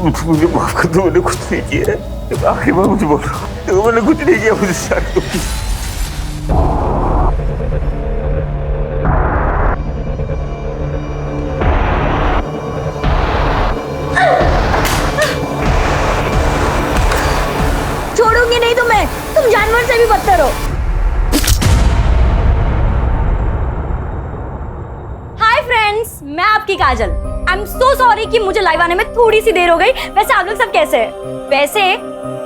मुझे माफ कर दो, मैंने कुछ नहीं किया है। आखिरी बार मुझे बोल रहा हूँ, तो मैंने कुछ नहीं किया, मुझे शादी होगी। छोड़ूंगी नहीं तुम्हें, तुम जानवर से भी बदतर हो। हाय फ्रेंड्स, मैं आपकी काजल। आई एम सो सॉरी कि मुझे लाइव आने में थोड़ी सी देर हो गई। वैसे आप लोग सब कैसे हैं? वैसे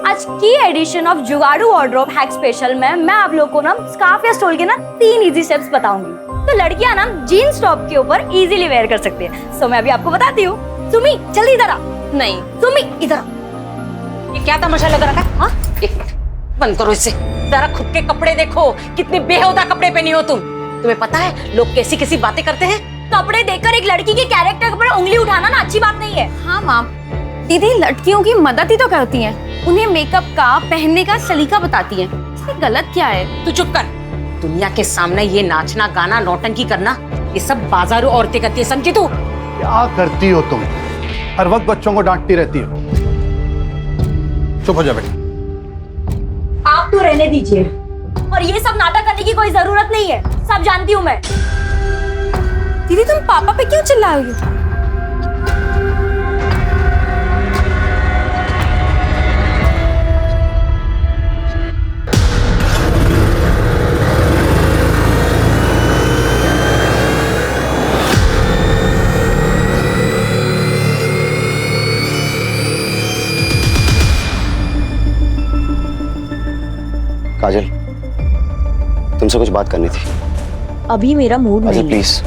आज की एडिशन ऑफ जुगाड़ू वार्डरोब हैक स्पेशल में मैं आप लोगों को ना स्कार्फ या स्टोल के ना 3 इजी स्टेप्स बताऊंगी। तो लड़कियां ना जीन्स टॉप के ऊपर इजीली वेयर कर सकती है। सो मैं अभी आपको बताती हूँ। सुमी जल्दी इधर आ। नहीं सुमी इधर आ। ये क्या तमाशा लग रहा है? हाँ, एक बंद करो इसे। जरा खुद के कपड़े देखो, कितने बेहुदा कपड़े पहनी हो तुम। तुम्हें पता है लोग कैसी कैसी बातें करते हैं? कपड़े देखकर एक लड़की के कैरेक्टर पर उंगली उठाना ना अच्छी बात नहीं है। हाँ माँ, दीदी लड़कियों की मदद ही तो करती हैं, उन्हें मेकअप का पहनने का सलीका बताती हैं। इसमें गलत क्या है? तू चुप कर। दुनिया के सामने ये नाचना गाना नौटंकी करना ये सब बाजारू औरतें करती है, समझी तू? क्या करती हो तुम? हर वक्त बच्चों को डांटती रहती हो। चुप हो जा बेटा। आप तो रहने दीजिए, और ये सब नाटक करने की कोई जरूरत नहीं है, सब जानती हूँ मैं। दीदी तुम पापा पे क्यों चिल्ला रही हो? काजल, तुमसे कुछ बात करनी थी। अभी मेरा मूड नहीं है। प्लीज,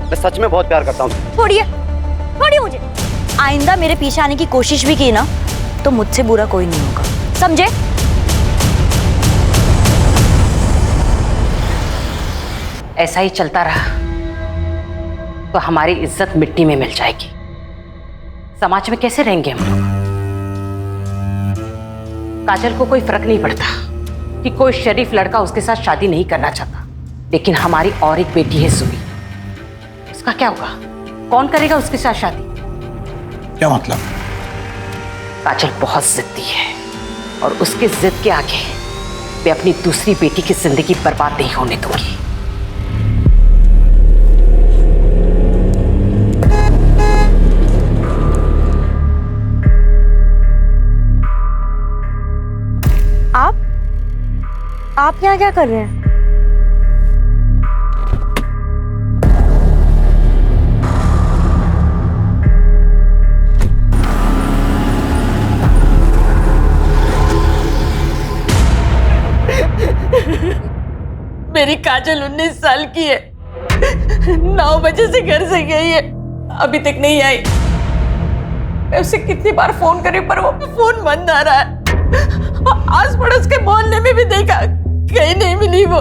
मैं सच में बहुत प्यार करता हूँ। छोड़िए छोड़िए मुझे। आइंदा मेरे पीछे आने की कोशिश भी की ना तो मुझसे बुरा कोई नहीं होगा, समझे? ऐसा ही चलता रहा तो हमारी इज्जत मिट्टी में मिल जाएगी। समाज में कैसे रहेंगे हम लोग? काजल को कोई फर्क नहीं पड़ता कि कोई शरीफ लड़का उसके साथ शादी नहीं करना चाहता, लेकिन हमारी और एक बेटी है सुमी। उसका क्या होगा? कौन करेगा उसके साथ शादी? क्या मतलब? काजल बहुत जिद्दी है और उसके जिद के आगे मैं अपनी दूसरी बेटी की जिंदगी बर्बाद नहीं होने दूंगी। आप यहाँ क्या कर रहे हैं? मेरी काजल 19 साल की है, 9 बजे से घर से गई है, अभी तक नहीं आई। मैं उसे कितनी बार फोन करी पर वो फोन बंद आ रहा है। आस पड़ोस के मोहल्ले में भी देखा, कहीं नहीं मिली वो।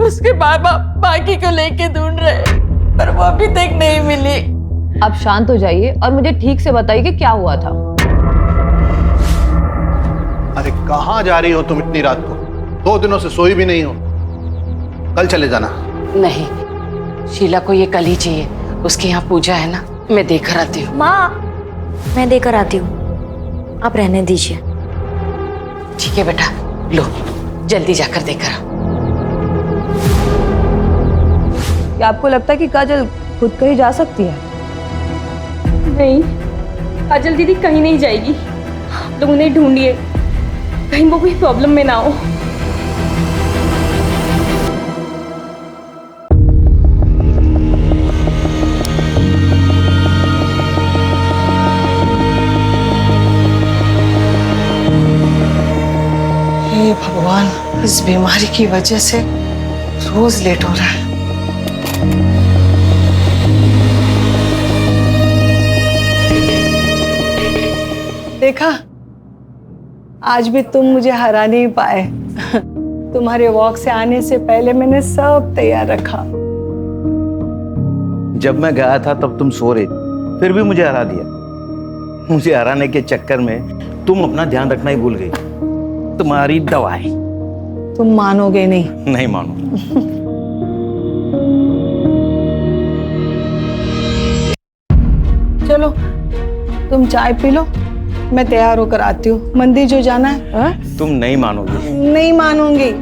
उसके बाबा बाकी को लेके ढूंढ रहे पर वो अभी तक नहीं मिली। आप शांत हो जाइए और मुझे ठीक से बताइए कि क्या हुआ था। अरे कहाँ जा रही हो तुम इतनी रात को? 2 दिनों से सोई भी नहीं हो। कल चले जाना। नहीं, शीला को ये कल ही चाहिए। उसके यहाँ पूजा है ना, मैं देकर आती हूँ। माँ, मैं देकर आती हूँ, आप रहने दीजिए। ठीक है बेटा, लो जल्दी जाकर देकर आओ। क्या आपको लगता है कि काजल खुद कहीं जा सकती है? नहीं, काजल दीदी कहीं नहीं जाएगी। लोग उन्हें ढूंढिए, कहीं वो कोई प्रॉब्लम में ना हो। हे भगवान, इस बीमारी की वजह से रोज लेट हो रहा है। देखा, आज भी तुम मुझे हरा नहीं पाए। तुम्हारे वॉक से आने से पहले मैंने सब तैयार रखा। जब मैं गया था तब तुम सो रहे, फिर भी मुझे हरा दिया। मुझे हराने के चक्कर में तुम अपना ध्यान रखना ही भूल गई। तुम्हारी दवाई। तुम मानोगे नहीं। नहीं मानो। चलो तुम चाय पी लो, मैं तैयार होकर आती हूँ। मंदिर जो जाना है। हाँ? तुम नहीं मानोगी। नहीं मानूंगी।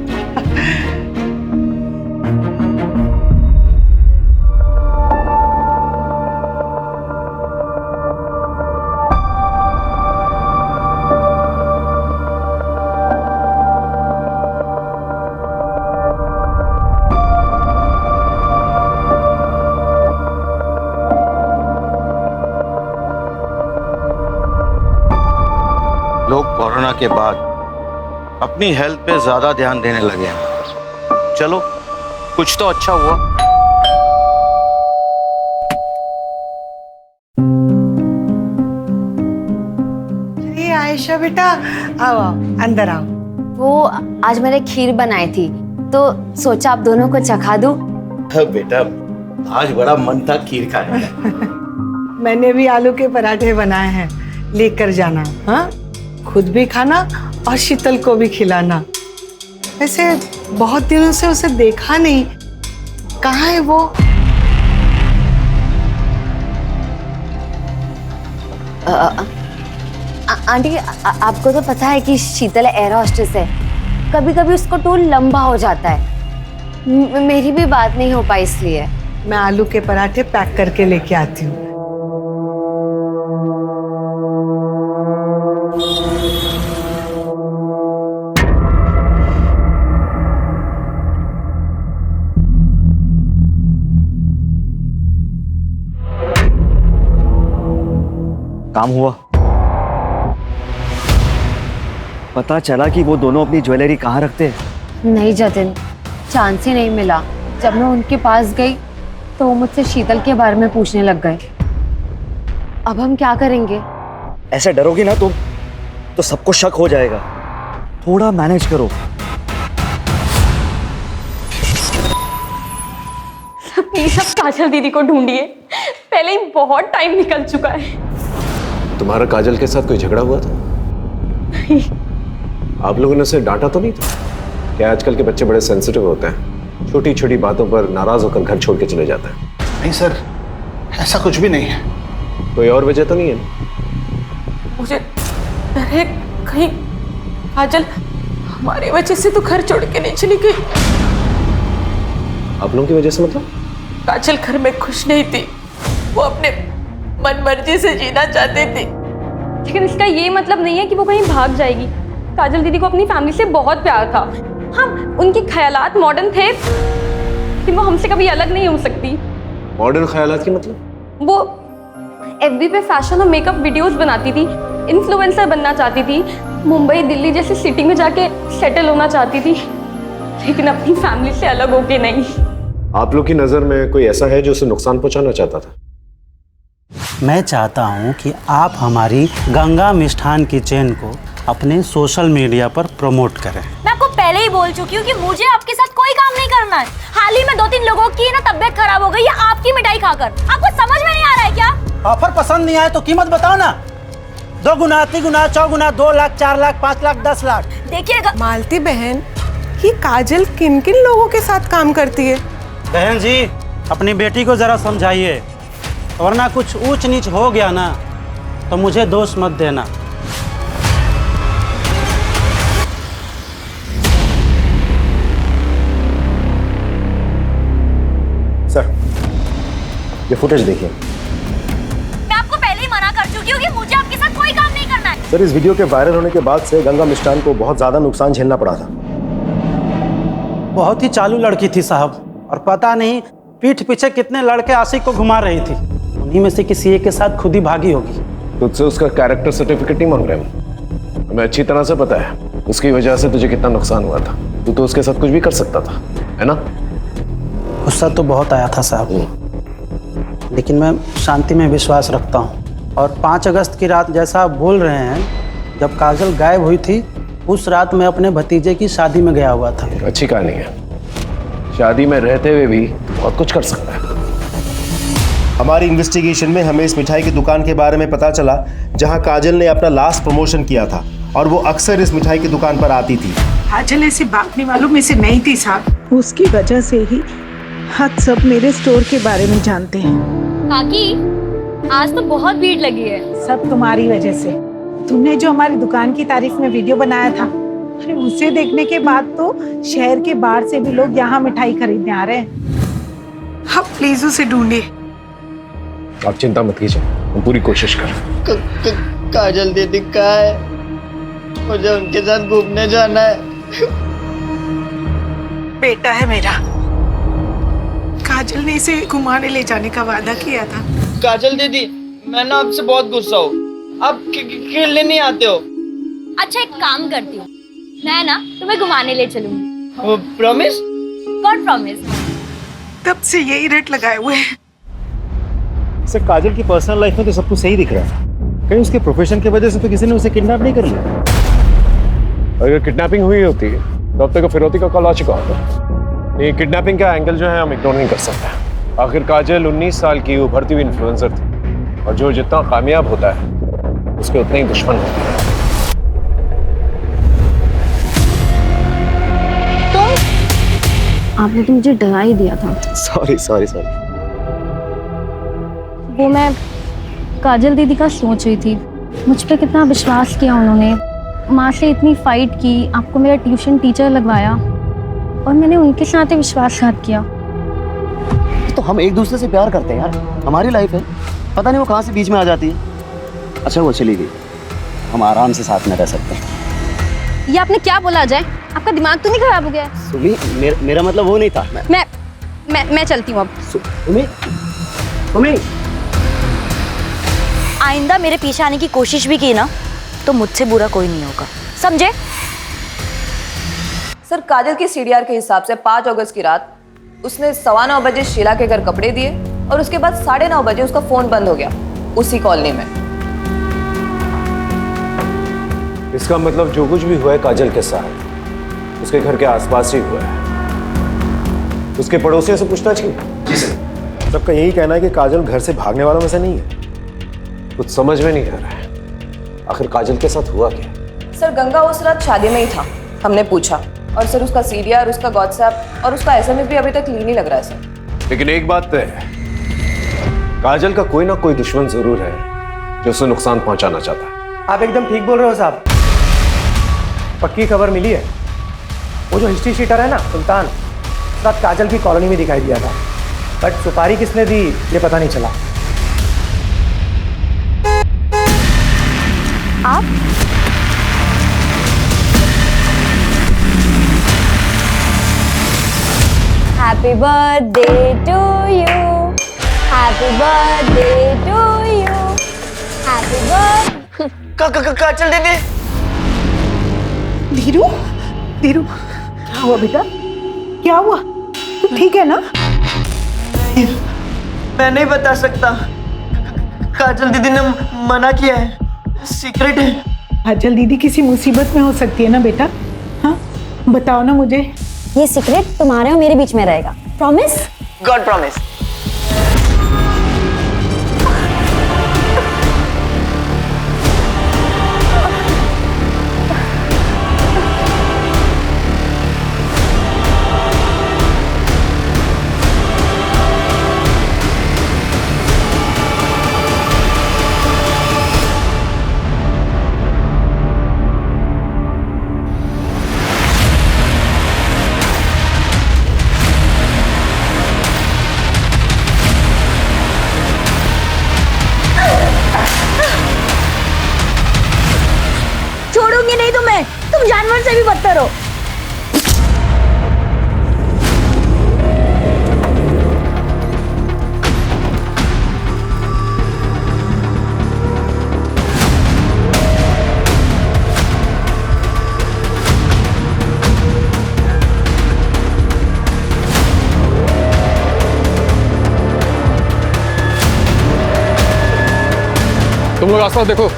लोग कोरोना के बाद अपनी हेल्थ पे ज्यादा ध्यान देने लगे हैं। चलो कुछ तो अच्छा हुआ। अरे आयशा बेटा, आओ आओ, अंदर आओ। वो आज मैंने खीर बनाई थी तो सोचा आप दोनों को चखा दूं। बेटा आज बड़ा मन था खीर खाने का। मैंने भी आलू के पराठे बनाए हैं, लेकर जाना। हाँ, खुद भी खाना और शीतल को भी खिलाना। वैसे बहुत दिनों से उसे देखा नहीं, कहाँ है वो? आंटी आपको तो पता है कि शीतल एयर होस्टेस है, कभी कभी उसको टूर लंबा हो जाता है। मेरी भी बात नहीं हो पाई इसलिए। मैं आलू के पराठे पैक करके लेके आती हूँ। काम हुआ? पता चला कि वो दोनों अपनी ज्वेलरी कहाँ रखते हैं? नहीं जतिन, चांस ही नहीं मिला। जब मैं उनके पास गई तो वो मुझसे शीतल के बारे में पूछने लग गए। अब हम क्या करेंगे? ऐसे डरोगी ना तुम तो सबको शक हो जाएगा। थोड़ा मैनेज करो। प्लीज अब काजल दीदी को ढूंढिए, पहले ही बहुत टाइम निकल चुका है। तुम्हारा काजल के साथ कोई झगड़ा हुआ था? नहीं। आप लोगों ने उसे डांटा तो नहीं था? क्या आजकल के बच्चे बड़े सेंसिटिव होते हैं, छोटी छोटी बातों पर नाराज होकर घर छोड़ के चले जाते हैं। नहीं सर, ऐसा कुछ भी नहीं है। कोई और वजह तो नहीं है? मुझे डर है कहीं काजल हमारी वजह से तो घर छोड़ के नहीं चली गई। आप लोगों की वजह से मतलब? काजल घर में खुश नहीं थी, वो अपने मन मर्जी से जीना चाहती थी। लेकिन इसका ये मतलब नहीं है कि वो कहीं भाग जाएगी। काजल दीदी को अपनी फैमिली से बहुत प्यार था। हाँ, उनके ख्यालात मॉडर्न थे कि वो हमसे कभी अलग नहीं हो सकती। मॉडर्न ख्यालात की मतलब? वो एफबी पे फैशन और मेकअप वीडियोस बनाती थी, इन्फ्लुएंसर बनना चाहती थी, मुंबई दिल्ली जैसी सिटी में जाके सेटल होना चाहती थी, लेकिन अपनी फैमिली से अलग होके नहीं। आप लोग की नजर में कोई ऐसा है जो उसे नुकसान पहुंचाना चाहता था? मैं चाहता हूं कि आप हमारी गंगा मिष्ठान किचन को अपने सोशल मीडिया पर प्रमोट करें। मैं आपको पहले ही बोल चुकी हूँ कि मुझे आपके साथ कोई काम नहीं करना है। हाल ही में 2-3 लोगों की ना तबीयत खराब हो गई है आपकी मिठाई खाकर। आपको समझ में नहीं आ रहा है क्या? ऑफर पसंद नहीं आए तो कीमत बताओ ना। 2 गुना, 3 गुना, 4 गुना, 2 लाख, 4 लाख, 5 लाख, 10 लाख। देखिएगा मालती बहन, ये काजल किन किन लोगों के साथ काम करती है? बहन जी, अपनी बेटी को जरा समझाइए, वरना कुछ ऊंच नीच हो गया ना तो मुझे दोष मत देना। सर, ये फुटेज देखिए। मैं आपको पहले ही मना कर चुकी हूँ कि मुझे आपके साथ कोई काम नहीं करना है। सर, इस वीडियो के वायरल होने के बाद से गंगा मिष्ठान को बहुत ज्यादा नुकसान झेलना पड़ा था। बहुत ही चालू लड़की थी साहब, और पता नहीं पीठ पीछे कितने लड़के आशिक को घुमा रही थी। उन्हीं में से किसी एक के साथ खुद ही भागी होगी। तुझसे उसका कैरेक्टर सर्टिफिकेट नहीं मांग रहे हम। हमें अच्छी तरह से पता है उसकी वजह से तुझे कितना नुकसान हुआ था। तू तो उसके साथ कुछ भी कर सकता था, है ना? गुस्सा तो बहुत आया था साहब, लेकिन मैं शांति में विश्वास रखता हूँ। और 5 अगस्त की रात जैसा आप बोल रहे हैं, जब काजल गायब हुई थी, उस रात मैं अपने भतीजे की शादी में गया हुआ था। अच्छी कहानी है। शादी में रहते हुए भी बहुत कुछ कर सकता है। हमारी इन्वेस्टिगेशन में हमें इस मिठाई की दुकान के बारे में पता चला जहां काजल ने अपना लास्ट प्रमोशन किया था, और वो अक्सर इस मिठाई की दुकान पर आती थी। काजल ऐसे भागने वालों में से नहीं थी साहब। उसकी वजह से ही हम सब मेरे स्टोर के बारे में जानते हैं। काकी, आज तो बहुत भीड़ लगी है। सब तुम्हारी वजह से। तुमने जो हमारी दुकान की तारीफ में वीडियो बनाया था, अरे उसे देखने के बाद तो शहर के बाहर से भी लोग यहाँ मिठाई खरीदने आ रहे हैं। आप प्लीज उसे ढूंढिए। आप चिंता मत कीजिए, हम पूरी कोशिश कर। काजल दीदी कहाँ है? मुझे उनके साथ घूमने जाना है। बेटा है मेरा। काजल ने इसे घुमाने ले जाने का वादा किया था। काजल दीदी, मैं ना आपसे बहुत गुस्सा हूँ। आप खेलने नहीं आते हो। अच्छा एक काम करती हूँ, मैं ना तुम्हें घुमाने ले चलूंगी। प्रॉमिस? God promise. तब से यही रट लगाए हुए हैं। सर, काजल की पर्सनल लाइफ में तो सब कुछ सही दिख रहा है। कहीं उसके प्रोफेशन की वजह से तो किसी ने उसे किडनैप नहीं कर लिया? अगर किडनैपिंग हुई होती तो अब तक फिरौती का कॉल आ चुका होता। ये किडनैपिंग का एंगल जो है हम इग्नोर नहीं कर सकते। आखिर काजल 19 साल की उभरती हुई इन्फ्लुएंसर थी, और जो जितना कामयाब होता है उसके उतने ही दुश्मन होते हैं। आपने तो मुझे डरा ही दिया था। Sorry sorry sorry. वो मैं काजल दीदी का सोच रही थी, मुझ पे कितना विश्वास किया उन्होंने, माँ से इतनी फाइट की, आपको मेरा ट्यूशन टीचर लगवाया, और मैंने उनके साथ ही विश्वासघात किया। तो हम एक दूसरे से प्यार करते हैं यार, हमारी लाइफ है। पता नहीं वो कहाँ से बीच में आ जाती है। अच्छा वो चली गई, हम आराम से साथ में रह सकते हैं। ये आपने क्या बोला अजय? आपका दिमाग तो नहीं खराब हो गया? सुमी, मेरा मतलब वो नहीं था। मैं चलती हूँ अब। सुमी, आइंदा मेरे पीछे आने की कोशिश भी की ना तो मुझसे बुरा कोई नहीं होगा, समझे? सर, काजल की सीडीआर के हिसाब से 5 अगस्त की रात उसने 9:15 बजे शीला के घर कपड़े दिए, और उसके बाद 9:30 बजे उसका फोन बंद हो गया उसी कॉलोनी में। इसका मतलब जो कुछ भी हुआ है काजल के साथ उसके घर के आसपास ही हुआ है। उसके पड़ोसियों से पूछताछ की? जी सर। सबका यही कहना है कि काजल घर से भागने वालों में से नहीं है। कुछ समझ में नहीं आ रहा है, आखिर काजल के साथ हुआ क्या? सर, गंगा उस रात शादी में ही था, हमने पूछा, और सर उसका सीडीआर, उसका व्हाट्सएप और उसका एसएमएस भी अभी तक क्लीन ही लग रहा है सर। लेकिन एक बात तय है, काजल का कोई ना कोई दुश्मन जरूर है जो उसे नुकसान पहुंचाना चाहता है। आप एकदम ठीक बोल रहे हो साहब। पक्की खबर मिली है, वो जो हिस्ट्री शीटर है ना सुल्तान, उस रात काजल की कॉलोनी में दिखाई दिया था, बट सुपारी किसने दी ये पता नहीं चला। आप happy birthday to you, happy birthday to you, happy birthday. Kajal दीदी। धीरू, धीरू, क्या हुआ बेटा? क्या हुआ? तू ठीक है ना? मैं नहीं बता सकता, काजल दीदी ने मना किया है, सीक्रेट है। काजल दीदी किसी मुसीबत में हो सकती है ना बेटा? हाँ, बताओ ना मुझे। ये सीक्रेट तुम्हारे और मेरे बीच में रहेगा, प्रॉमिस? God promise. छोड़ूंगी नहीं तुम्हें, तुम जानवर से भी बदतर हो। तुम लोग आसपास देखो।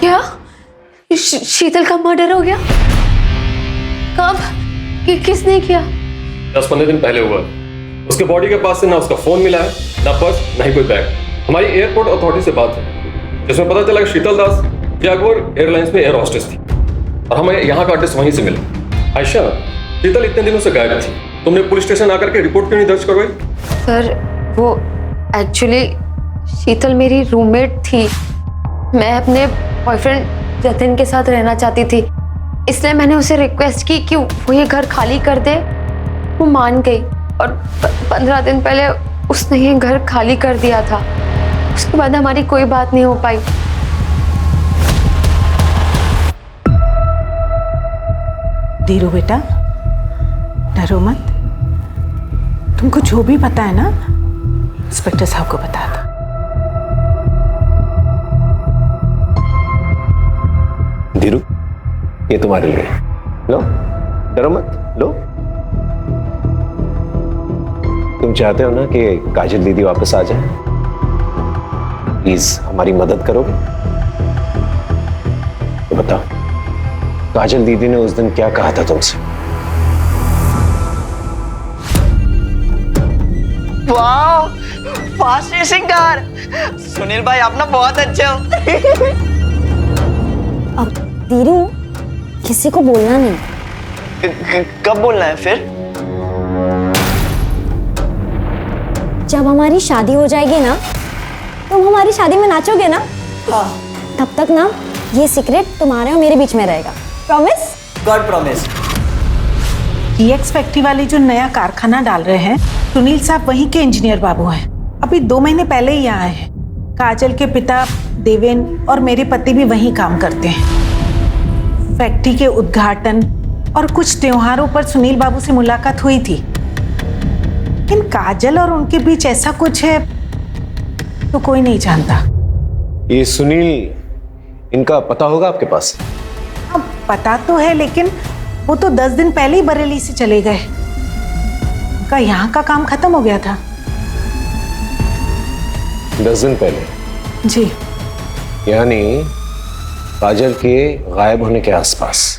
क्या शीतल का मर्डर हो गया? कब? किसने किया? 10-15 दिन पहले हुआ। उसके बॉडी के पास से ना उसका फोन मिला है, ना पर्स, ना ही कोई बैग। हमारी एयरपोर्ट अथॉरिटी से बात है जिसमें पता चला कि शीतल दास जैगुआर एयरलाइंस में एयर होस्टेस थी, और हमें यहाँ का एड्रेस वहीं से मिला। आयशा, शीतल इतने दिनों से गायब थी, तुमने पुलिस स्टेशन आकर के रिपोर्ट क्यों नहीं दर्ज करवाई? सर वो एक्चुअली शीतल मेरी रूममेट थी। मैं अपने बॉयफ्रेंड जतिन के साथ रहना चाहती थी, इसलिए मैंने उसे रिक्वेस्ट की कि वो ये घर खाली कर दे। वो मान गई और 15 दिन पहले उसने ये घर खाली कर दिया था। उसके बाद हमारी कोई बात नहीं हो पाई। धीरू बेटा, डरो मत। तुमको जो भी पता है ना, इंस्पेक्टर साहब को बता दो। धीरू, ये तुम्हारे लिए। लो, डरो मत, लो। तुम चाहते हो ना कि काजल दीदी वापस आ जाए? प्लीज हमारी मदद करोगे? तो बताओ, काजल दीदी ने उस दिन क्या कहा था तुमसे? वाह, फास्ट रेसिंग कार। सुनील भाई आप ना बहुत अच्छे हो। अब धीरू, किसी को बोलना नहीं। कब बोलना है फिर? जब हमारी शादी हो जाएगी ना, तुम हमारी शादी में नाचोगे ना? हाँ। तब तक ना ये सीक्रेट तुम्हारे और मेरे बीच में रहेगा। Promise? God promise. GX factory वाले जो नया कारखाना डाल रहे हैं, सुनील साहब वहीं के इंजीनियर बाबू हैं। अभी 2 महीने पहले ही आए हैं। काजल के पिता देवेन और मेरे पति भी वहीं काम करते हैं। फैक्ट्री के उद्घाटन और कुछ त्योहारों पर सुनील बाबू से मुलाकात हुई थी, लेकिन काजल और उनके बीच ऐसा कुछ है तो कोई नहीं जानता। ये सुनील, इनका पता होगा आपके पास? अब पता तो है, लेकिन वो तो 10 दिन पहले ही बरेली से चले गए। उनका यहाँ का काम खत्म हो गया था। 10 दिन पहले? जी। यानी काजल के गायब होने के आसपास।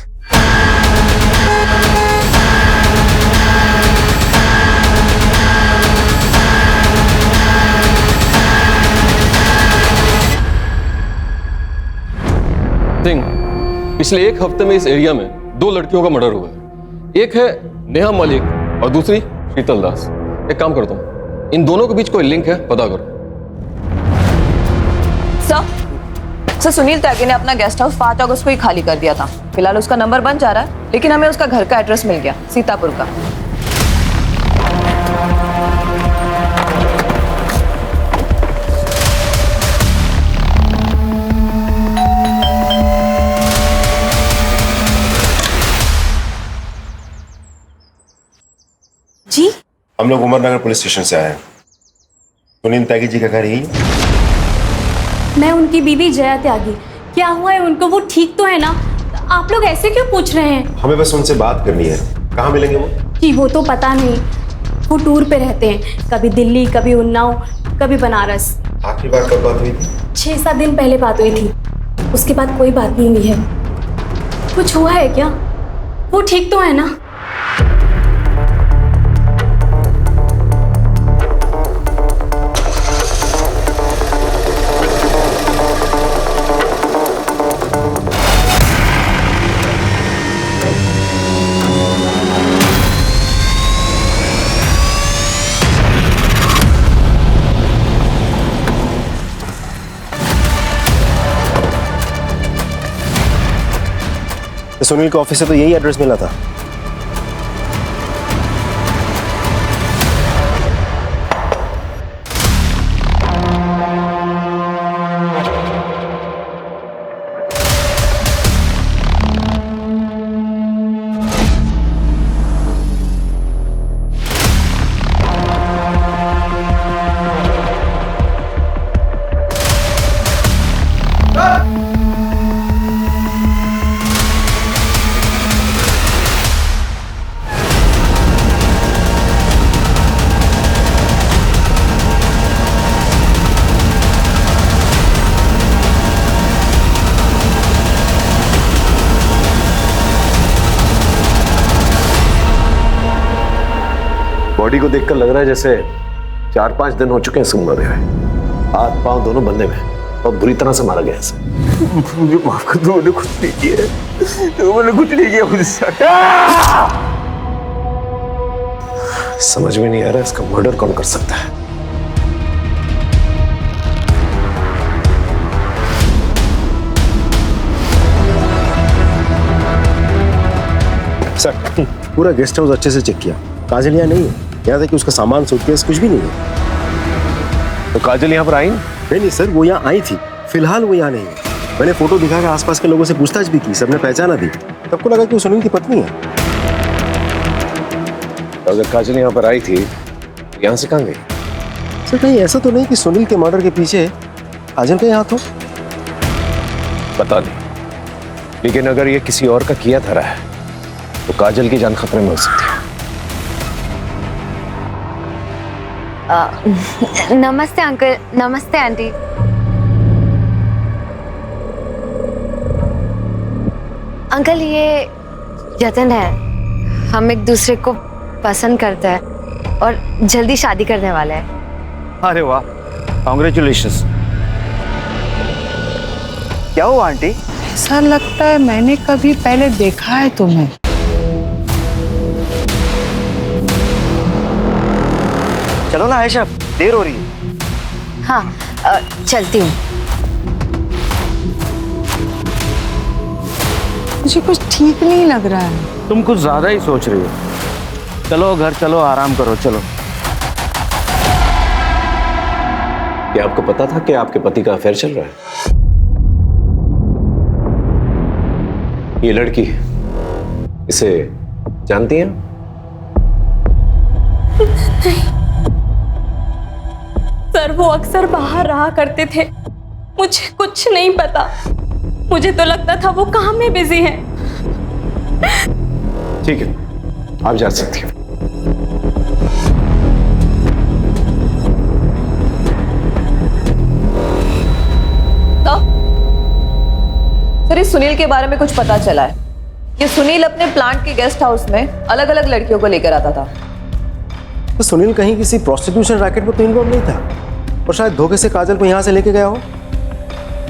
पिछले 1 हफ्ते में इस एरिया में 2 लड़कियों का मर्डर हुआ है। एक है नेहा मलिक और दूसरी शीतल दास। एक काम करता हूँ, इन दोनों के बीच कोई लिंक है, पता करो। सर, सुनील त्यागी ने अपना गेस्ट हाउस 5 अगस्त को ही खाली कर दिया था। फिलहाल उसका नंबर बंद जा रहा है, लेकिन हमें उसका घर का एड्रेस मिल गया, सीतापुर का। जी, हम लोग उमरनगर पुलिस स्टेशन से आए हैं। सुनील त्यागी जी का घर यही है? मैं उनकी बीवी जया त्यागी। क्या हुआ है उनको? वो ठीक तो है ना? आप लोग ऐसे क्यों पूछ रहे हैं? हमें बस उनसे बात करनी है। कहाँ मिलेंगे वो? जी, वो तो पता नहीं। वो टूर पे रहते हैं, कभी दिल्ली, कभी उन्नाव, कभी बनारस। आखिरी बार कब बात हुई थी? 6-7 दिन पहले बात हुई थी, उसके बाद कोई बात नहीं हुई है। कुछ हुआ है क्या? वो ठीक तो है ना? सुनील के ऑफिस से तो यही एड्रेस मिला था। बॉडी को देखकर लग रहा है जैसे 4-5 दिन हो चुके हैं इसको मरे हुए। हाथ पांव दोनों बंधे हुए और बुरी तरह से मारा गया इसे। मुझे माफ कर दो, मैंने कुछ नहीं किया, मैंने कुछ नहीं किया मुझसे। समझ में नहीं आ रहा इसका मर्डर कौन कर सकता है। सर, पूरा गेस्ट हाउस अच्छे से चेक किया, काजल यहाँ नहीं है। यहाँ तक कि उसका सामान, सूटकेस कुछ भी नहीं है। तो काजल यहाँ पर आई नहीं सर, वो यहाँ आई थी, फिलहाल वो यहाँ नहीं है। मैंने फोटो दिखा के आसपास के लोगों से पूछताछ भी की, सबने पहचाना दी। सबको लगा कि वो सुनील की पत्नी है। अगर काजल यहाँ पर आई थी, यहाँ से कहाँ गई? सर, कहीं ऐसा तो नहीं कि सुनील के मर्डर के पीछे काजल का हाथ हो? पता नहीं, लेकिन अगर ये किसी और का किया धरा है तो काजल की जान खतरे में हो सकती है। नमस्ते अंकल, नमस्ते आंटी। अंकल, ये जतन है, हम एक दूसरे को पसंद करते हैं और जल्दी शादी करने वाले हैं। अरे वाह, कॉन्ग्रेचुलेशंस। क्या हुआ आंटी? ऐसा लगता है मैंने कभी पहले देखा है तुम्हें। चलो ना आयशा, देर हो रही है। हाँ, चलती हूँ। मुझे कुछ ठीक नहीं लग रहा है। तुम कुछ ज्यादा ही सोच रही हो। चलो घर चलो, आराम करो, चलो। क्या आपको पता था कि आपके पति का अफेयर चल रहा है? ये लड़की, इसे जानती हैं? नहीं सर, वो अक्सर बाहर रहा करते थे, मुझे कुछ नहीं पता। मुझे तो लगता था वो काम में बिजी हैं। ठीक है, आप जा सकती हैं। सर, इस सुनील के बारे में कुछ पता चला है। ये सुनील अपने प्लांट के गेस्ट हाउस में अलग अलग लड़कियों को लेकर आता था। तो सुनील कहीं किसी प्रोस्टिट्यूशन रैकेट में तो इन्वॉल्व नहीं था, और शायद धोखे से काजल को यहाँ से लेके गया हो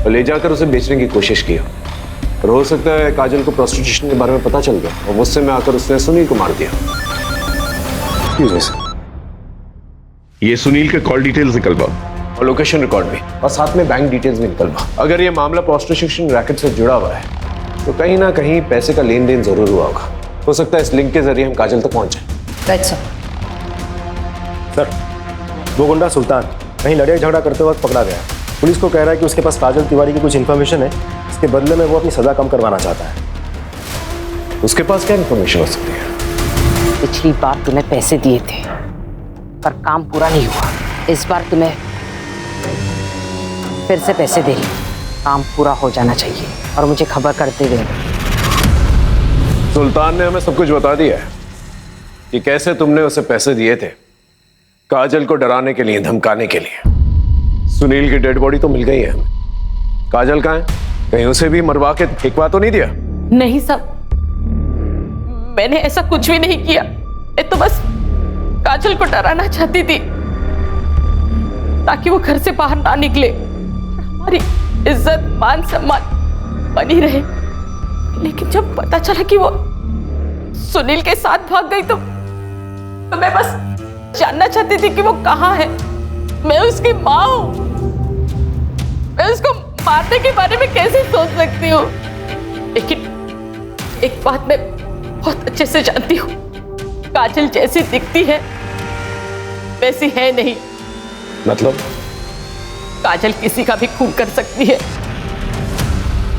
और ले जाकर उसे बेचने की कोशिश की हो। और हो सकता है काजल को प्रोस्टिट्यूशन के बारे में पता चल गया और गुस्से में आकर उसने सुनील को मार दिया। ये सुनील के कॉल डिटेल्स निकलवा और लोकेशन रिकॉर्ड भी, और साथ में बैंक डिटेल्स भी निकलवा। अगर ये मामला प्रोस्टिट्यूशन रैकेट से जुड़ा हुआ है तो कहीं ना कहीं पैसे का लेन देन जरूर हुआ होगा। हो सकता है इस लिंक के जरिए हम काजल तक पहुंच जाए। राइट सर, वो गुंडा सुल्तान कहीं लड़ाई झगड़ा करते वक्त पकड़ा गया। पुलिस को कह रहा है कि उसके पास काजल तिवारी की कुछ इन्फॉर्मेशन है, इसके बदले में वो अपनी सजा कम करवाना चाहता है। उसके पास क्या इन्फॉर्मेशन हो सकती है? पिछली बार तुम्हें पैसे दिए थे पर काम पूरा नहीं हुआ। इस बार तुम्हें फिर से पैसे दे रही, काम पूरा हो जाना चाहिए और मुझे खबर करते देना। सुल्तान ने हमें सब कुछ बता दिया है कि कैसे तुमने उसे पैसे दिए थे, काजल को डराने के लिए, धमकाने के लिए। सुनील की डेड बॉडी तो मिल गई है हमें। काजल कहाँ है? कहीं उसे भी मरवा के फेंकवा तो नहीं दिया? नहीं साहब, मैंने ऐसा कुछ भी नहीं किया। मैं तो बस काजल को डराना चाहती थी ताकि वो घर से बाहर ना निकले, हमारी इज्जत मान सम्मान बनी रहे। लेकिन जब पता चला कि वो सुनील के साथ भाग गई तो मैं बस जानना चाहती थी कि वो कहाँ है। मैं उसकी माँ हूँ, मैं उसको मारने के बारे में कैसे सोच सकती हूँ? लेकिन एक बात मैं बहुत अच्छे से जानती हूँ, काजल जैसी दिखती है वैसी है नहीं। मतलब? काजल किसी का भी खून कर सकती है,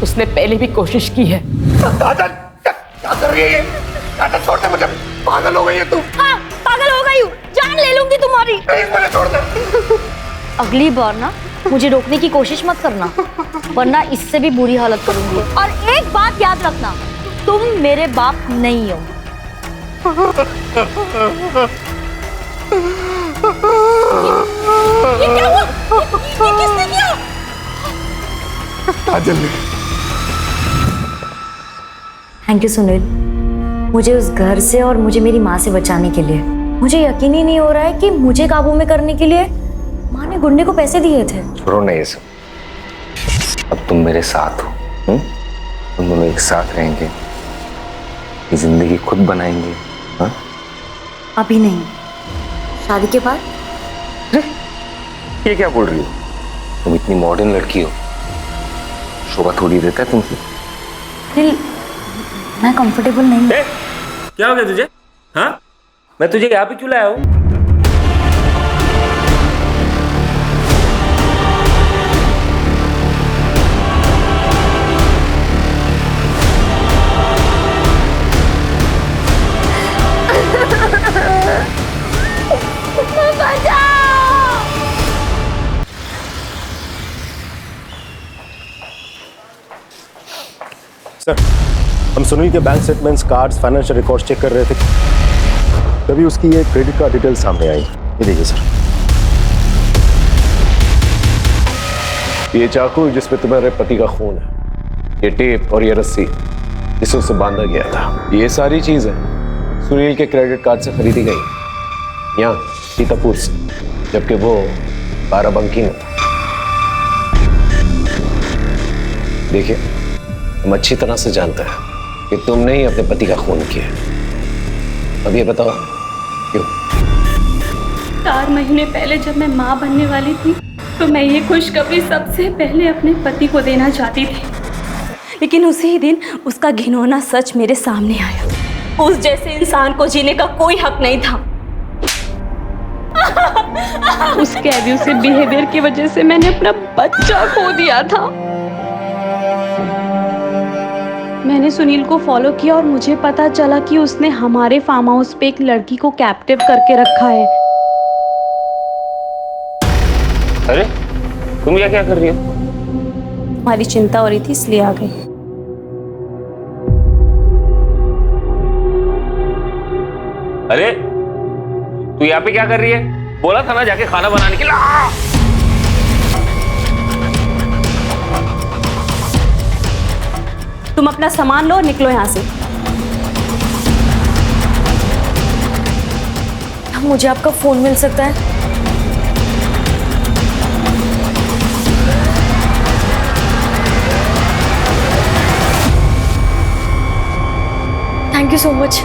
उसने पहले भी कोशिश की है। काजल क्या कर रही है? काजल छोड़ दे मुझे, पागल हो गई है तू। हाँ, पागल हो गई हूँ, जान ले लूंगी तुम्हारी। मुझे छोड़ दे। अगली बार ना मुझे रोकने की कोशिश मत करना, वरना इससे भी बुरी हालत करूंगी। और एक बात याद रखना, तुम मेरे बाप नहीं हो। ये क्या हुआ? ये किसने किया? काजल ने। थैंक यू सुनील, मुझे उस घर से और मुझे मेरी माँ से बचाने के लिए। मुझे यकीन ही नहीं हो रहा है कि मुझे काबू में करने के लिए माँ ने गुंडे को पैसे दिए थे। छोड़ो ना ये सब, अब तुम मेरे साथ हो। तुम दोनों एक साथ रहेंगे, ये जिंदगी खुद बनाएंगे। हाँ? अभी नहीं, शादी के बाद। ये क्या बोल रही हो? तुम इतनी मॉडर्न लड़की हो, शोभा थोड़ी देता है तुमसे। दिल, मैं कंफर्टेबल नहीं। क्या हो गया तुझे? हाँ, मैं तुझे यहाँ पे क्यों लाया हूँ? सर, हम सुनील के bank statements, cards, financial records check कर रहे थे, तभी उसकी ये क्रेडिट कार्ड डिटेल सामने आई। ये देखिए सर। ये चाकू जिसपे तुम्हारे पति का खून है, ये टेप और ये रस्सी जिससे उसे बांधा गया था, ये सारी चीजें सुनील के क्रेडिट कार्ड से खरीदी गई यहाँ सीतापुर से, जबकि वो बाराबंकी में था। देखिए, हम अच्छी तरह से जानते हैं कि तुमने ही अपने पति का खून किया। अब ये बताओ क्यों? 4 महीने पहले जब मैं माँ बनने वाली थी तो मैं ये खुशखबरी सबसे पहले अपने पति को देना चाहती थी, लेकिन उसी ही दिन उसका घिनौना सच मेरे सामने आया। उस जैसे इंसान को जीने का कोई हक नहीं था। उसके एब्यूसिव बिहेवियर की वजह से मैंने अपना बच्चा खो दिया था। मैंने सुनील को फॉलो किया और मुझे पता चला कि उसने हमारे फार्म हाउस पे एक लड़की को कैप्टिव करके रखा है। अरे तुम क्या कर रही हो? हमारी चिंता हो रही थी इसलिए आ गई। अरे तू यहाँ पे क्या कर रही है? बोला था ना जाके खाना बनाने के लिए। तुम अपना सामान लो और निकलो यहाँ से। मुझे आपका फोन मिल सकता है? Thank you so much.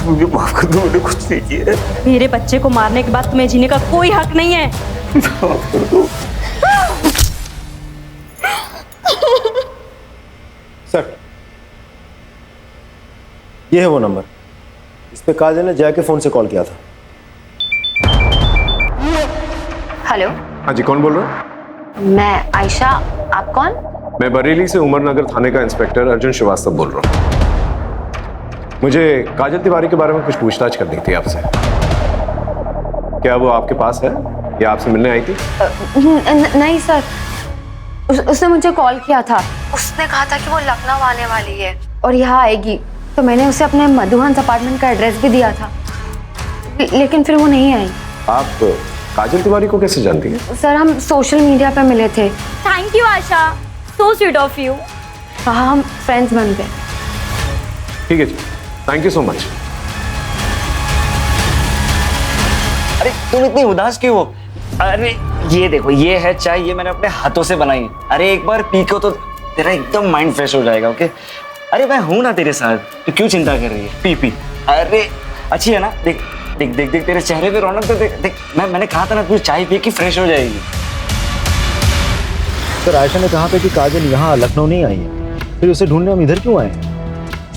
मुझे माफ कर दो, मैंने कुछ नहीं किया। मेरे बच्चे को मारने के बाद तुम्हें जीने का कोई हक नहीं है। माफ कर दो। सर, ये है वो नंबर, इस पे काजल ने जया के फोन से कॉल किया था। हेलो, हाँ जी, कौन बोल रहा है? मैं आयशा। आप कौन? मैं बरेली से उमरनगर थाने का इंस्पेक्टर अर्जुन श्रीवास्तव बोल रहा हूँ। मुझे काजल तिवारी के बारे में कुछ पूछताछ करनी थी आपसे। क्या वो आपके पास है या आपसे मिलने आई थी? नहीं सर, उसने मुझे कॉल किया था। उसने कहा था कि वो लखनऊ आने वाली है और यहाँ आएगी, तो मैंने उसे अपने मधुहंस अपार्टमेंट का एड्रेस भी दिया था, लेकिन फिर वो नहीं आई। आप काजल तिवारी को कैसे जानती हैं? सर, हम सोशल मीडिया पे मिले थे। Thank you Asha, so sweet of you. हाँ, हम फ्रेंड्स बन गए। ठीक है जी, थैंक यू सो मच। अरे तुम इतनी उदास क्यों हो? अरे ये देखो, ये है चाय, ये मैंने अपने हाथों से बनाई है। अरे एक बार पी को तो तेरा एकदम माइंड फ्रेश हो जाएगा। ओके? अरे मैं हूं ना तेरे साथ, तो क्यों चिंता कर रही है? P P. अरे अच्छी है ना? देख देख देख देख, तेरे चेहरे पे रौनक तो देख देख। मैंने कहा था ना, तू चाय पी के फ्रेश हो जाएगी। सर, आयशा ने कहा था कि काजल यहाँ लखनऊ नहीं आई है, फिर उसे ढूंढने हम इधर क्यों आए?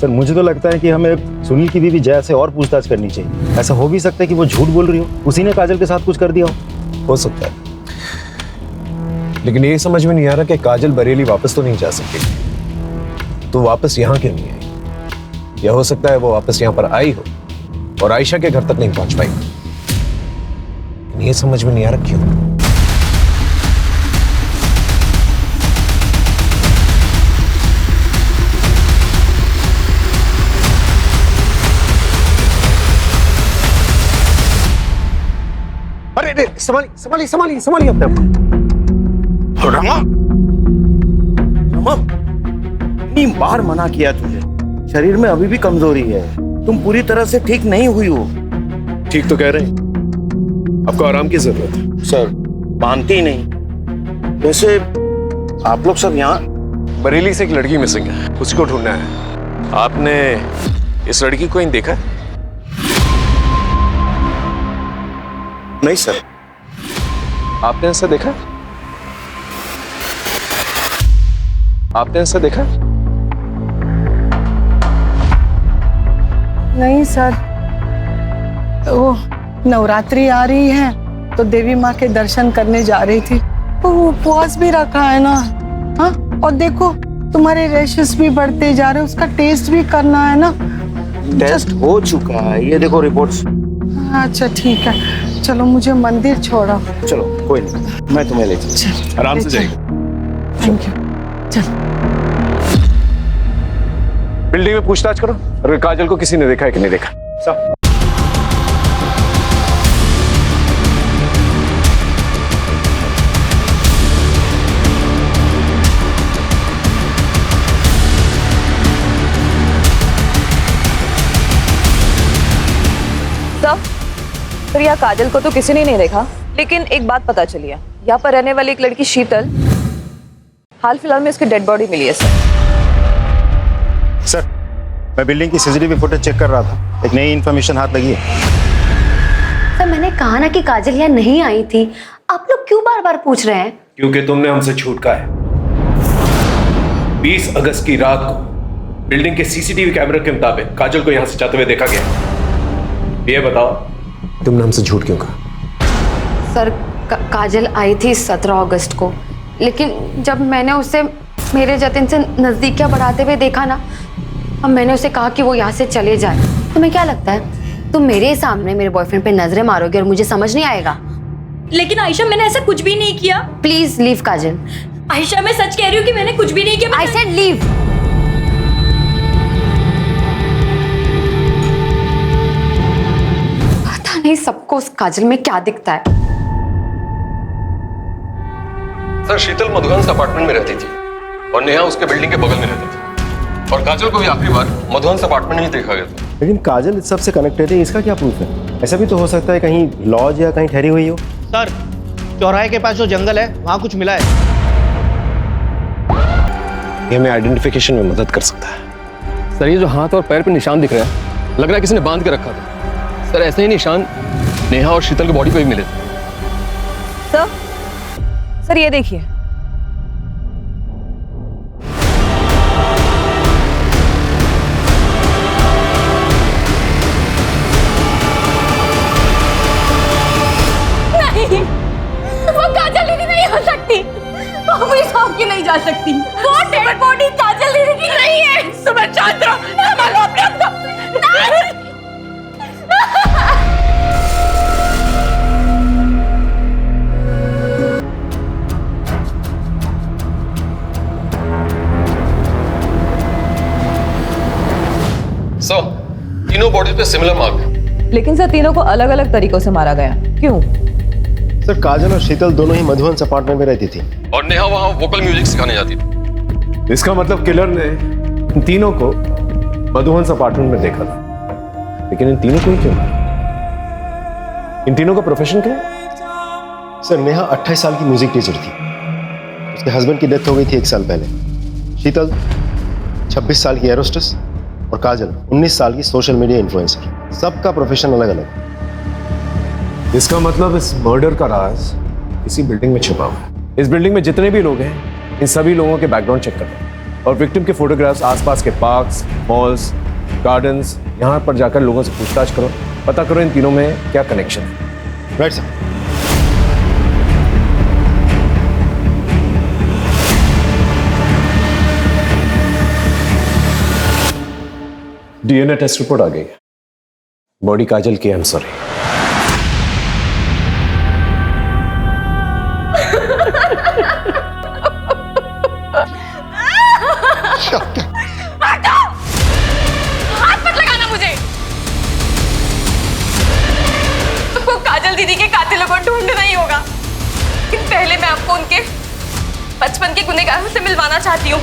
सर, मुझे तो लगता है कि हमें सुनील की बीवी जया से और पूछताछ करनी चाहिए। ऐसा हो भी सकता है कि वो झूठ बोल रही हो, उसी ने काजल के साथ कुछ कर दिया हो सकता है। लेकिन ये समझ में नहीं आ रहा कि काजल बरेली वापस तो नहीं जा सकती, तो वापस यहाँ क्यों नहीं आई? या हो सकता है वो वापस यहाँ पर आई हो और आयशा के घर तक नहीं पहुंच पाई। ये समझ में नहीं आ रहा क्यों। अरे संभालिए संभालिए संभालिए अपने आप। रमा, रमा, इतनी बार मना किया तुझे, शरीर में अभी भी कमजोरी है, तुम पूरी तरह से ठीक नहीं हुई हो। ठीक तो कह रहे हैं, आपको आराम की जरूरत है। सर मानती ही नहीं। वैसे आप लोग सब यहाँ? बरेली से एक लड़की मिसिंग है, उसको ढूंढना है। आपने इस लड़की को कहीं देखा? नहीं सर। आपने इसे देखा? आपने इसे देखा? नहीं सर, वो नवरात्रि आ रही है तो देवी माँ के दर्शन करने जा रही थी, तो वो उपवास भी रखा है ना। हाँ, और देखो तुम्हारे रैशेस भी बढ़ते जा रहे, उसका टेस्ट भी करना है ना। टेस्ट हो चुका है, ये देखो रिपोर्ट्स। अच्छा ठीक है, चलो मुझे मंदिर छोड़ो। चलो कोई नहीं, मैं तुम्हें ले चलूं। आराम से जाइए। Thank you. चल बिल्डिंग में पूछताछ करो, अगर काजल को किसी ने देखा है कि नहीं देखा। सब सर, यहाँ काजल को तो किसी ने नहीं देखा, लेकिन एक बात पता चली है, यहाँ पर रहने वाली एक लड़की शीतल, हाल फिलहाल में उसकी डेड बॉडी मिली है सर, मैं बिल्डिंग की सीसीटीवी फुटेज चेक कर रहा था, एक नई इन्फॉर्मेशन हाथ लगी है। सर मैंने कहा ना कि काजल यहाँ नहीं आई थी, आप लोग क्यों बार बार पूछ रहे हैं? क्योंकि तुमने हमसे झूठ कहा है। 20 अगस्त की रात को बिल्डिंग के सीसीटीवी कैमरे के मुताबिक काजल को यहां से जाते हुए देखा गया। ये बताओ तुमने हमसे झूठ क्यों कहा? सर काजल आई थी 17 अगस्त को, लेकिन जब मैंने उसे मेरे जतिन से नजदीकियां बढ़ाते हुए देखा ना, अब मैंने उसे कहा कि वो यहाँ से चले जाए। तुम्हें क्या लगता है तुम मेरे सामने मेरे बॉयफ्रेंड पे नजरें मारोगे और मुझे समझ नहीं आएगा? लेकिन आयशा मैंने ऐसा कुछ भी नहीं किया। प्लीज लीव काजल। आयशा मैं सच कह रही हूँ कि मैंने कुछ भी नहीं किया। I said leave. पता नहीं सबको उस काजल में क्या दिखता है। सर शीतल मधुहंस अपार्टमेंट में रहती थी और नेहा उसके बिल्डिंग के बगल में रहती थी, और काजल को भी आखिरी बार मधुहंस अपार्टमेंट में ही देखा गया था। लेकिन काजल इस सब से कनेक्टेड है, इसका क्या प्रूफ है? ऐसा भी तो हो सकता है कहीं लॉज या कहीं ठहरी हुई हो। सर चौराहे के पास जो जंगल है वहां कुछ मिला है। ये हमें आइडेंटिफिकेशन में मदद कर सकता है। सर ये जो हाथ और पैर पे निशान दिख रहे हैं, लग रहा है किसी ने बांध के रखा था। सर ऐसे ही निशान नेहा और शीतल की बॉडी पे भी मिले थे। सर ये देखिए, नहीं, वो काजल दीदी नहीं हो सकती, वो भी सौंप के नहीं जा सकती। वो डेड बॉडी काजल दीदी की नहीं है। सुबह शांत रहो, संभालो अपने आप को। सर तीनों बॉडी पे सिमिलर मार्क है। लेकिन सर तीनों को अलग अलग तरीकों से मारा गया, क्यों? सर काजल और शीतल दोनों ही मधुहंस अपार्टमेंट में रहती थी और नेहा वहां वोकल म्यूजिक सिखाने जाती थी। इसका मतलब किलर ने इन तीनों को मधुहंस अपार्टमेंट में देखा था, लेकिन इन तीनों को ही क्यों मारा? इन तीनों का प्रोफेशन क्या है? सर नेहा 28 साल की म्यूजिक टीचर थी, उसके हस्बैंड की डेथ हो गई थी 1 साल पहले। शीतल 26 साल की एरोस्टेस और काजल 19 साल की सोशल मीडिया इन्फ्लुएंसर। सबका प्रोफेशन अलग अलग। इसका मतलब इस मर्डर का राज इसी बिल्डिंग में छिपा हुआ है। इस बिल्डिंग में जितने भी लोग हैं, इन सभी लोगों के बैकग्राउंड चेक करो और विक्टिम के फोटोग्राफ्स आसपास के पार्क्स, मॉल्स, गार्डन्स, यहाँ पर जाकर लोगों से पूछताछ करो, पता करो इन तीनों में क्या कनेक्शन है। Right sir. DNA test report आ गई है, बॉडी काजल की। I am sorry. हाथ मत लगाना मुझे। तुमको काजल दीदी के कातिलों को ढूंढना ही होगा, लेकिन पहले मैं आपको उनके बचपन के गुनहगारों से मिलवाना चाहती हूँ।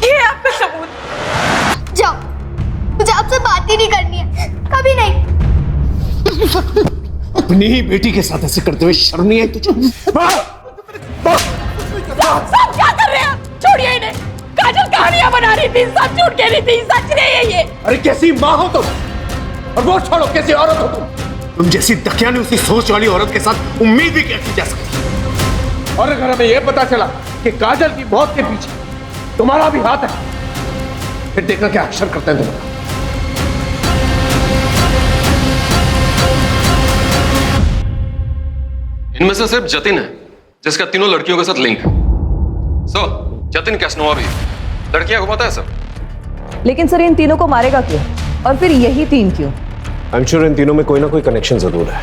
ये है आपका सबूत। जाओ, मुझे आपसे बात ही नहीं करनी है। अपनी ही बेटी के साथ ऐसे करते हुए शर्म नहीं आई तुझे? सब क्या कर रहे हैं? छोड़िए इन्हें। काजल कहानियां बना रही थी, सब झूठ कह रही थी, सच नहीं है ये। अरे कैसी माँ हो तुम, और वो छोड़ो कैसी औरत हो तुम जैसी दकियानी उसी सोच वाली औरत के साथ उम्मीद भी कैसी जा सकती? और अगर हमें यह पता चला कि काजल की मौत के पीछे तुम्हारा भी हाथ है, फिर देखना क्या अक्षर करते हैं तुम्हारा। इनमें से सिर्फ जतिन है जिसका तीनों लड़कियों के साथ लिंक है। सर, जतिन कैसनोवा भी लड़कियां घुमाता है सर। लेकिन सर इन तीनों को मारेगा क्यों, और फिर यही तीन क्यों? आई एम श्योर इन तीनों में कोई ना कोई कनेक्शन जरूर है।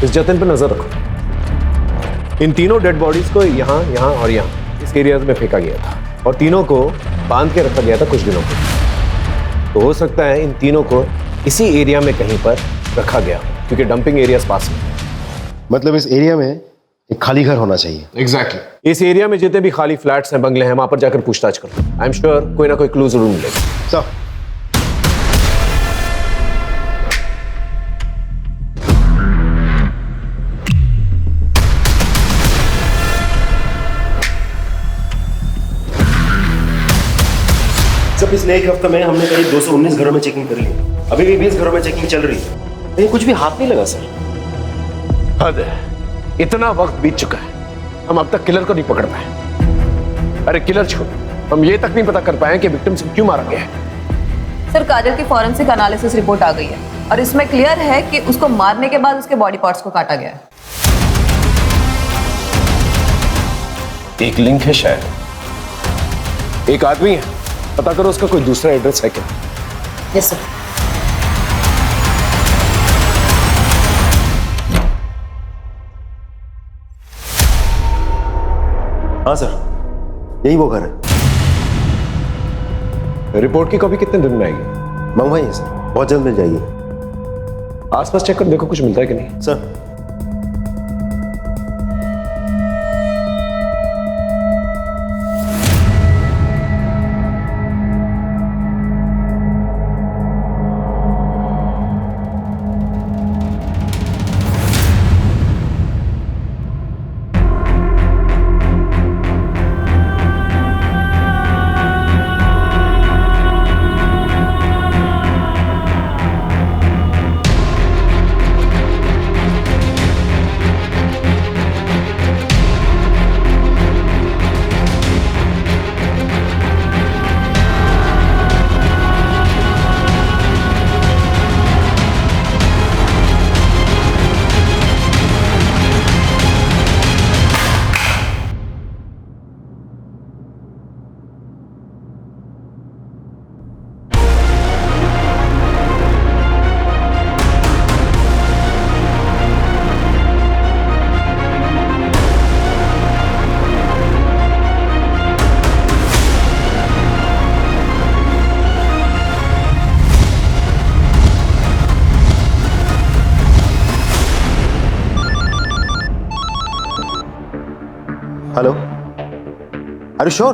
इस जतिन पे नजर रखो। इन तीनों डेड बॉडीज को यहाँ यहाँ और यहाँ इस एरियाज में फेंका गया था, और तीनों को बांध के रखा गया था कुछ दिनों के। तो हो सकता है इन तीनों को इसी एरिया में कहीं पर रखा गया, क्योंकि डंपिंग एरियाज पास में। मतलब इस एरिया में एक खाली घर होना चाहिए। एग्जैक्टली। इस एरिया में जितने भी खाली फ्लैट्स हैं, बंगले हैं, वहां पर जाकर पूछताछ करो। आई एम श्योर कोई ना कोई क्लू जरूर मिलेगा। सर, जब पिछले एक हफ्ते में हमने करीब 219 घरों में चेकिंग कर ली, अभी भी 20 घरों में चेकिंग चल रही है। कहीं कुछ भी हाथ नहीं लगा सर। हद है, इतना वक्त बीत चुका है, हम अब तक किलर को नहीं पकड़ पाए। अरे किलर छोड़, हम ये तक नहीं पता कर पाए कि विक्टिम से क्यों मारा गया है। सर काजल की फॉरेंसिक एनालिसिस रिपोर्ट आ गई है, और इसमें क्लियर है कि उसको मारने के बाद उसके बॉडी पार्ट्स को काटा गया है। एक लिंक है शायद, एक आदमी है, पता करो उसका कोई दूसरा एड्रेस है क्या। Yes sir. हाँ सर, यही वो घर है। रिपोर्ट की कॉपी कितने दिन में आएगी? मंगवाइए सर, बहुत जल्द मिल जाएगी। आसपास चेक कर देखो कुछ मिलता है कि नहीं। Sir, hello, are you sure?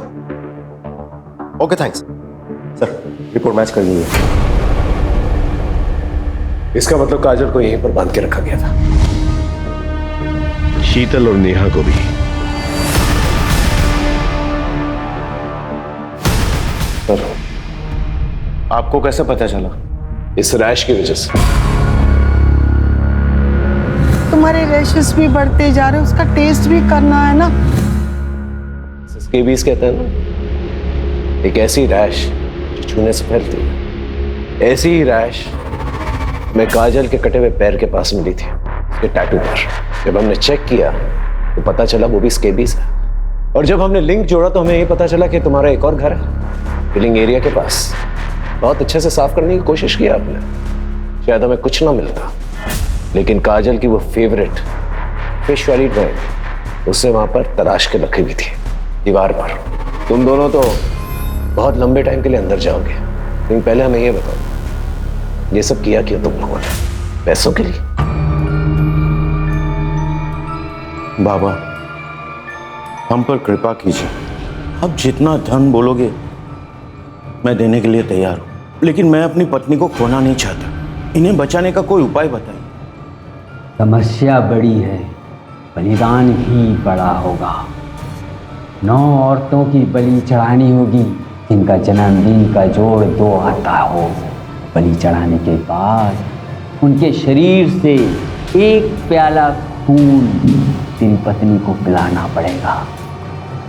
Okay thanks sir, report match कर दी है। इसका मतलब काजल को यहीं पर बांध के रखा गया था। शीतल और नेहा को भी। सर, आपको कैसे पता चला? इस रैश की वजह से। तुम्हारे रैशेस भी बढ़ते जा रहे, उसका टेस्ट भी करना है ना। स्केबीज कहते हैं ना, एक ऐसी रैश जो छूने से फैलती है। ऐसी ही रैश मैं काजल के कटे हुए पैर के पास मिली थी, उसके टैटू पर। जब हमने चेक किया तो पता चला वो भी स्केबीज है। और जब हमने लिंक जोड़ा तो हमें ये पता चला कि तुम्हारा एक और घर है फिलिंग एरिया के पास। बहुत अच्छे से साफ करने की कोशिश की आपने, शायद हमें कुछ ना मिलता, लेकिन काजल की वो फेवरेट फिश वाली ड्राइंग उससे वहां पर तराश के रखी हुई थी दीवार पर। तुम दोनों तो बहुत लंबे टाइम के लिए अंदर जाओगे, लेकिन पहले हमें ये बताओ, ये सब किया क्यों तुम लोगों ने? पैसों के लिए? बाबा, हम पर कृपा कीजिए। अब जितना धन बोलोगे मैं देने के लिए तैयार हूं, लेकिन मैं अपनी पत्नी को खोना नहीं चाहता। इन्हें बचाने का कोई उपाय बताइए। समस्या बड़ी है, बलिदान भी बड़ा होगा। 9 औरतों की बलि चढ़ानी होगी जिनका जन्मदिन का जोड़ 2 आता हो। बलि चढ़ाने के बाद उनके शरीर से 1 प्याला खून तेरी पत्नी को पिलाना पड़ेगा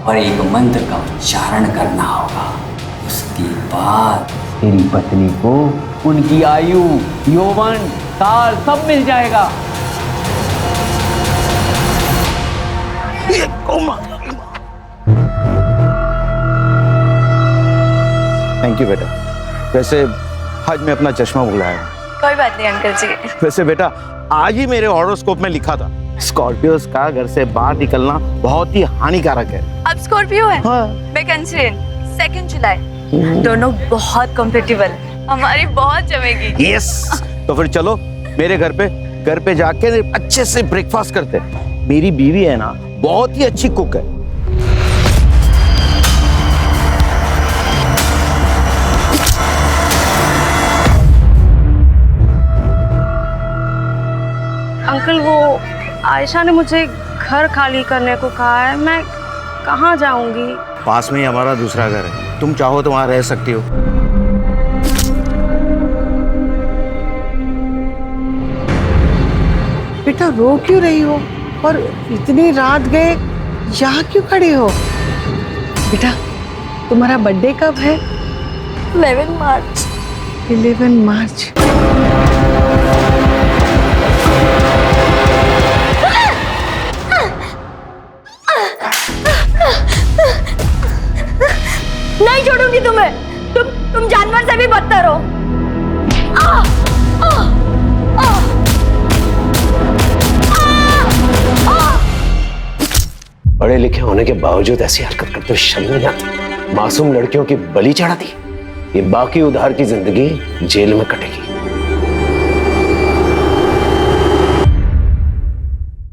और एक मंत्र का उच्चारण करना होगा। उसके बाद तेरी पत्नी को उनकी आयु, यौवन, काल सब मिल जाएगा। थैंक यू बेटा। वैसे आज मैं अपना चश्मा भूल आया। कोई बात नहीं अंकल जी। वैसे बेटा आज ही मेरे हॉरोस्कोप में लिखा था स्कॉर्पियोस का घर से बाहर निकलना बहुत ही हानिकारक है। अब स्कॉर्पियो है। हाँ। मैं कैंसरियन, 2 जुलाई। दोनों बहुत कंपेटेबल, हमारी बहुत जमेगी। यस तो फिर चलो मेरे घर पे जाके अच्छे से ब्रेकफास्ट करते हैं। मेरी बीवी है ना बहुत ही अच्छी कुक है। अंकल वो आयशा ने मुझे घर खाली करने को कहा है, मैं कहाँ जाऊंगी? पास में ही हमारा दूसरा घर है, तुम चाहो तो वहां रह सकती हो। बेटा रो क्यों रही हो? और इतनी रात गए यहाँ क्यों खड़े हो? बेटा तुम्हारा बर्थडे कब है? 11 मार्च। 11 मार्च। नहीं छोड़ूंगी तुम्हें। तुम जानवर से भी बदतर हो। पढ़े लिखे होने के बावजूद ऐसी हरकत करते हुए शर्म नहीं आती? मासूम लड़कियों की बलि चढ़ा दी। ये बाकी उधार की जिंदगी जेल में कटेगी।